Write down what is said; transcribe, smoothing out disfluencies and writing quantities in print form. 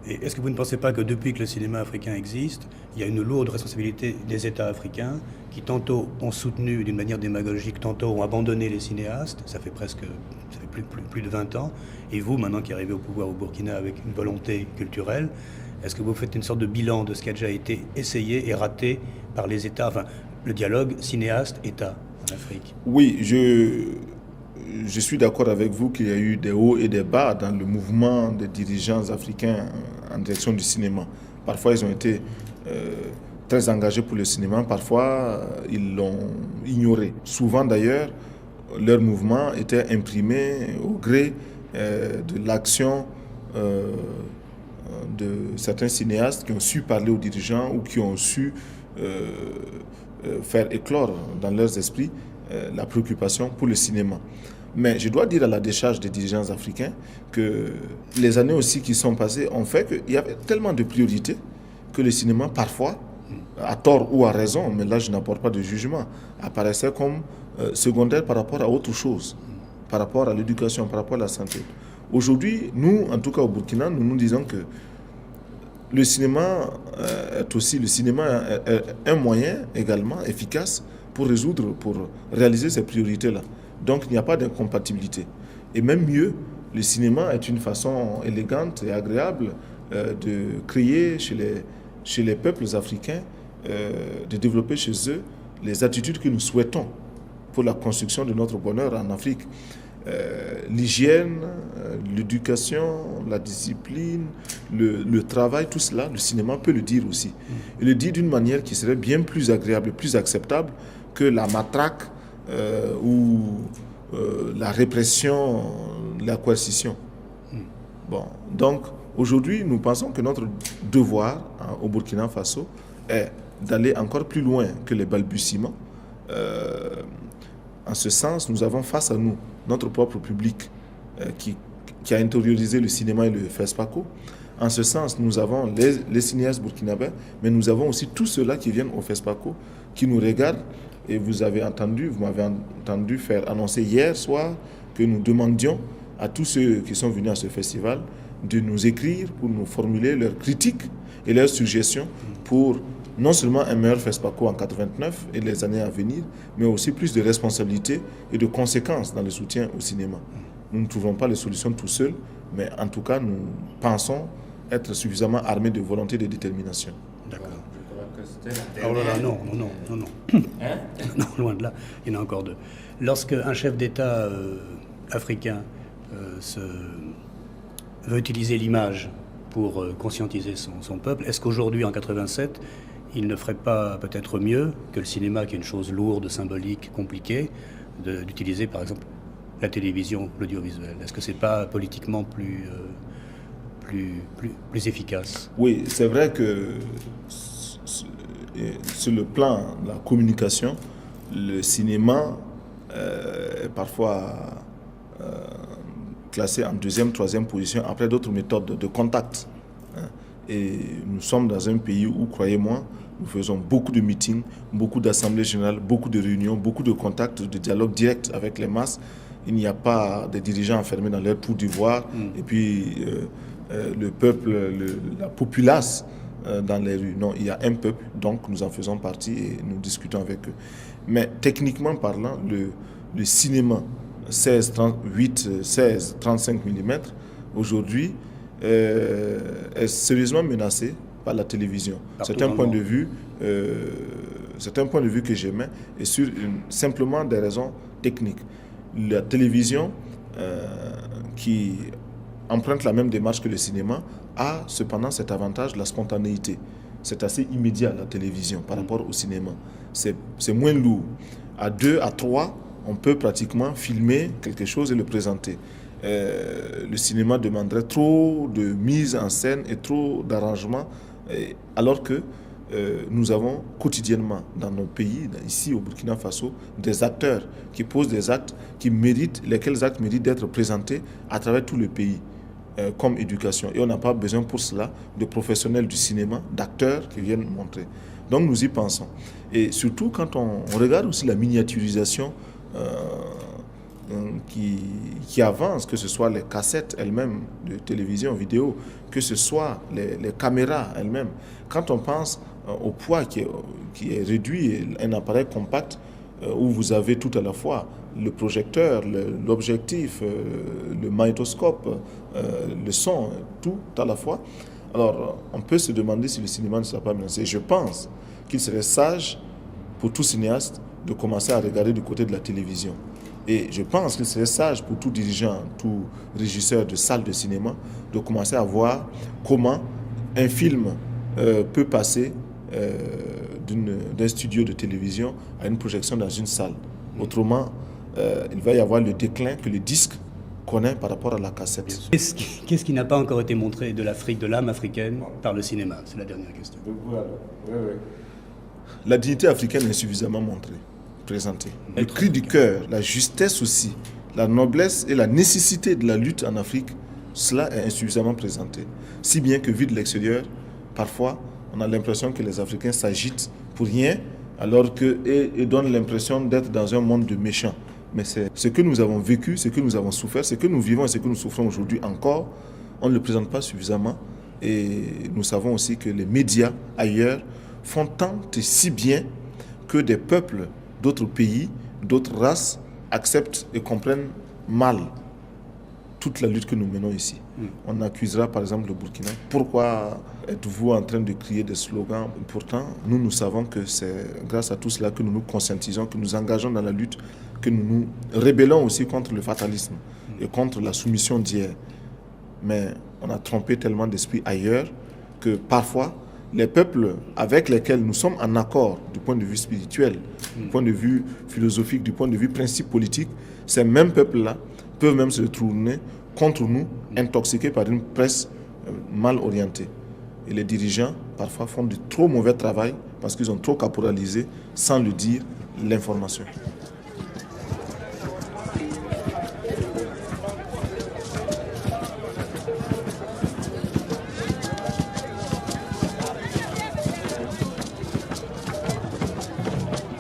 Et est-ce que vous ne pensez pas que depuis que le cinéma africain existe, il y a une lourde responsabilité des États africains qui tantôt ont soutenu d'une manière démagogique, tantôt ont abandonné les cinéastes, ça fait plus de 20 ans, et vous, maintenant qui arrivez au pouvoir au Burkina avec une volonté culturelle, est-ce que vous faites une sorte de bilan de ce qui a déjà été essayé et raté par les États, enfin le dialogue cinéaste-État en Afrique? Oui, je suis d'accord avec vous qu'il y a eu des hauts et des bas dans le mouvement des dirigeants africains en direction du cinéma. Parfois, ils ont été très engagés pour le cinéma, parfois, ils l'ont ignoré. Souvent, d'ailleurs, leur mouvement était imprimé au gré de l'action de certains cinéastes qui ont su parler aux dirigeants ou qui ont su faire éclore dans leurs esprits la préoccupation pour le cinéma. Mais je dois dire à la décharge des dirigeants africains que les années aussi qui sont passées ont fait qu'il y avait tellement de priorités que le cinéma, parfois, à tort ou à raison, mais là je n'apporte pas de jugement, apparaissait comme secondaire par rapport à autre chose, par rapport à l'éducation, par rapport à la santé. Aujourd'hui, nous, en tout cas au Burkina, nous nous disons que le cinéma est un moyen également efficace pour réaliser ces priorités-là. Donc il n'y a pas d'incompatibilité. Et même mieux, le cinéma est une façon élégante et agréable de créer chez les peuples africains, de développer chez eux les attitudes que nous souhaitons pour la construction de notre bonheur en Afrique. L'hygiène, l'éducation, la discipline, le travail, tout cela, le cinéma peut le dire aussi. Il le dit d'une manière qui serait bien plus agréable, plus acceptable que la matraque ou la répression, la coercition. Bon, donc aujourd'hui, nous pensons que notre devoir au Burkina Faso est d'aller encore plus loin que les balbutiements. En ce sens, nous avons face à nous notre propre public qui a intériorisé le cinéma et le FESPACO. En ce sens, nous avons les cinéastes burkinabés, mais nous avons aussi tous ceux-là qui viennent au FESPACO, qui nous regardent. Et vous m'avez entendu faire annoncer hier soir que nous demandions à tous ceux qui sont venus à ce festival de nous écrire pour nous formuler leurs critiques et leurs suggestions pour non seulement un meilleur FESPACO en 89 et les années à venir, mais aussi plus de responsabilités et de conséquences dans le soutien au cinéma. Nous ne trouvons pas les solutions tout seuls, mais en tout cas, nous pensons être suffisamment armés de volonté et de détermination. D'accord. Je crois que c'était la Oh là là, dernière. non. Hein? Non, loin de là, il y en a encore deux. Lorsque un chef d'État africain veut utiliser l'image pour conscientiser son peuple, est-ce qu'aujourd'hui, en 87, il ne ferait pas peut-être mieux que le cinéma, qui est une chose lourde, symbolique, compliquée, d'utiliser par exemple la télévision, l'audiovisuel? Est-ce que c'est pas politiquement plus efficace? Oui, c'est vrai que sur le plan de la communication, le cinéma est parfois classé en deuxième, troisième position après d'autres méthodes de contact. Et nous sommes dans un pays où, croyez-moi, nous faisons beaucoup de meetings, beaucoup d'assemblées générales, beaucoup de réunions, beaucoup de contacts, de dialogues directs avec les masses. Il n'y a pas des dirigeants enfermés dans leur tour d'ivoire et puis le peuple, la populace dans les rues. Non, il y a un peuple, donc nous en faisons partie et nous discutons avec eux. Mais techniquement parlant, le cinéma 16, 38, 16, 35 mm, aujourd'hui, est sérieusement menacé par la télévision. C'est un point de vue que j'aimais et simplement des raisons techniques. La télévision qui emprunte la même démarche que le cinéma a cependant cet avantage, la spontanéité. C'est assez immédiat la télévision par rapport au cinéma. C'est moins lourd. À 2, à 3, on peut pratiquement filmer quelque chose et le présenter. Le cinéma demanderait trop de mise en scène et trop d'arrangement, alors que nous avons quotidiennement dans nos pays, ici au Burkina Faso, des acteurs qui posent des actes lesquels actes méritent d'être présentés à travers tout le pays comme éducation. Et on n'a pas besoin pour cela de professionnels du cinéma, d'acteurs qui viennent montrer. Donc nous y pensons. Et surtout quand on regarde aussi la miniaturisation qui avancent, que ce soit les cassettes elles-mêmes de télévision, vidéo, que ce soit les caméras elles-mêmes. Quand on pense au poids qui est réduit, un appareil compact où vous avez tout à la fois le projecteur, l'objectif, le magnétoscope, le son, tout à la fois. Alors, on peut se demander si le cinéma ne sera pas menacé. Je pense qu'il serait sage pour tout cinéaste de commencer à regarder du côté de la télévision. Et je pense qu'il serait sage pour tout dirigeant, tout régisseur de salle de cinéma, de commencer à voir comment un film peut passer d'un studio de télévision à une projection dans une salle. Autrement, il va y avoir le déclin que le disque connaît par rapport à la cassette. Qu'est-ce qui n'a pas encore été montré de l'Afrique, de l'âme africaine, par le cinéma? C'est la dernière question. La dignité africaine est suffisamment montrée, présentée. Le cri du cœur, la justesse aussi, la noblesse et la nécessité de la lutte en Afrique, cela est insuffisamment présenté. Si bien que vu de l'extérieur, parfois, on a l'impression que les Africains s'agitent pour rien, alors et donnent l'impression d'être dans un monde de méchants. Mais c'est ce que nous avons vécu, ce que nous avons souffert, ce que nous vivons et ce que nous souffrons aujourd'hui encore, on ne le présente pas suffisamment. Et nous savons aussi que les médias ailleurs font tant et si bien que des peuples d'autres pays, d'autres races acceptent et comprennent mal toute la lutte que nous menons ici. On accusera par exemple le Burkina. Pourquoi êtes-vous en train de crier des slogans? Pourtant, nous savons que c'est grâce à tout cela que nous nous conscientisons, que nous engageons dans la lutte, que nous nous rébellons aussi contre le fatalisme et contre la soumission d'hier. Mais on a trompé tellement d'esprit ailleurs que parfois, les peuples avec lesquels nous sommes en accord du point de vue spirituel, du point de vue philosophique, du point de vue principe politique, ces mêmes peuples-là peuvent même se tourner contre nous, intoxiqués par une presse mal orientée. Et les dirigeants, parfois, font du trop mauvais travail parce qu'ils ont trop caporalisé, sans le dire, l'information.